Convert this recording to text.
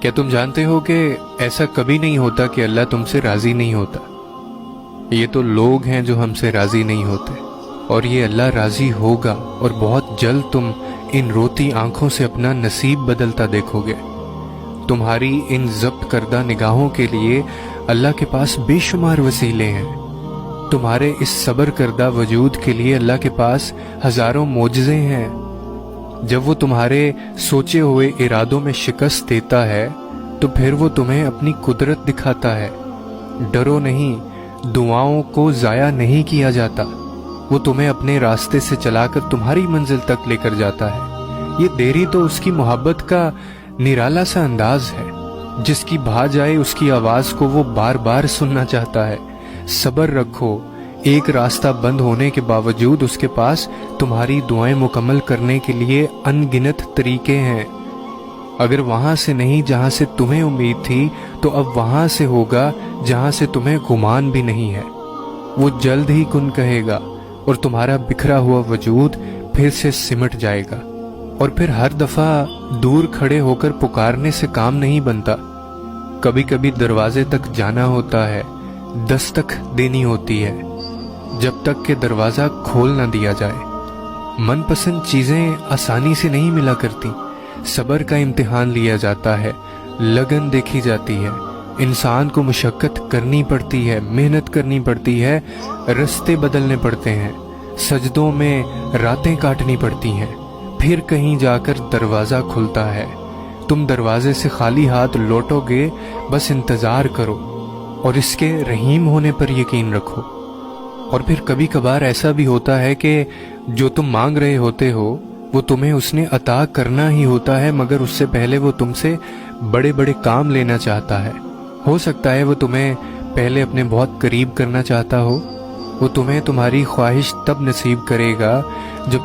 کیا تم جانتے ہو کہ ایسا کبھی نہیں ہوتا کہ اللہ تم سے راضی نہیں ہوتا؟ یہ تو لوگ ہیں جو ہم سے راضی نہیں ہوتے، اور یہ اللہ راضی ہوگا، اور بہت جلد تم ان روتی آنکھوں سے اپنا نصیب بدلتا دیکھو گے۔ تمہاری ان ضبط کردہ نگاہوں کے لیے اللہ کے پاس بے شمار وسیلے ہیں۔ تمہارے اس صبر کردہ وجود کے لیے اللہ کے پاس ہزاروں معجزے ہیں۔ جب وہ تمہارے سوچے ہوئے ارادوں میں شکست دیتا ہے تو پھر وہ تمہیں اپنی قدرت دکھاتا ہے۔ ڈرو نہیں، دعاؤں کو ضائع نہیں کیا جاتا، وہ تمہیں اپنے راستے سے چلا کر تمہاری منزل تک لے کر جاتا ہے۔ یہ دیری تو اس کی محبت کا نرالا سا انداز ہے، جس کی بھا جائے اس کی آواز کو وہ بار بار سننا چاہتا ہے۔ صبر رکھو، ایک راستہ بند ہونے کے باوجود اس کے پاس تمہاری دعائیں مکمل کرنے کے لیے ان گنت طریقے ہیں۔ اگر وہاں سے نہیں جہاں سے تمہیں امید تھی تو اب وہاں سے ہوگا جہاں سے تمہیں گمان بھی نہیں ہے۔ وہ جلد ہی کن کہے گا اور تمہارا بکھرا ہوا وجود پھر سے سمٹ جائے گا۔ اور پھر ہر دفعہ دور کھڑے ہو کر پکارنے سے کام نہیں بنتا، کبھی کبھی دروازے تک جانا ہوتا ہے، دستک دینی ہوتی ہے، جب تک کہ دروازہ کھول نہ دیا جائے۔ من پسند چیزیں آسانی سے نہیں ملا کرتی، صبر کا امتحان لیا جاتا ہے، لگن دیکھی جاتی ہے، انسان کو مشقت کرنی پڑتی ہے، محنت کرنی پڑتی ہے، رستے بدلنے پڑتے ہیں، سجدوں میں راتیں کاٹنی پڑتی ہیں، پھر کہیں جا کر دروازہ کھلتا ہے۔ تم دروازے سے خالی ہاتھ لوٹو گے، بس انتظار کرو اور اس کے رحیم ہونے پر یقین رکھو۔ اور پھر کبھی کبھار ایسا بھی ہوتا ہے کہ جو تم مانگ رہے ہوتے ہو وہ تمہیں اس نے عطا کرنا ہی ہوتا ہے، مگر اس سے پہلے وہ تم سے بڑے بڑے کام لینا چاہتا ہے۔ ہو سکتا ہے وہ تمہیں پہلے اپنے بہت قریب کرنا چاہتا ہو۔ وہ تمہیں تمہاری خواہش تب نصیب کرے گا جب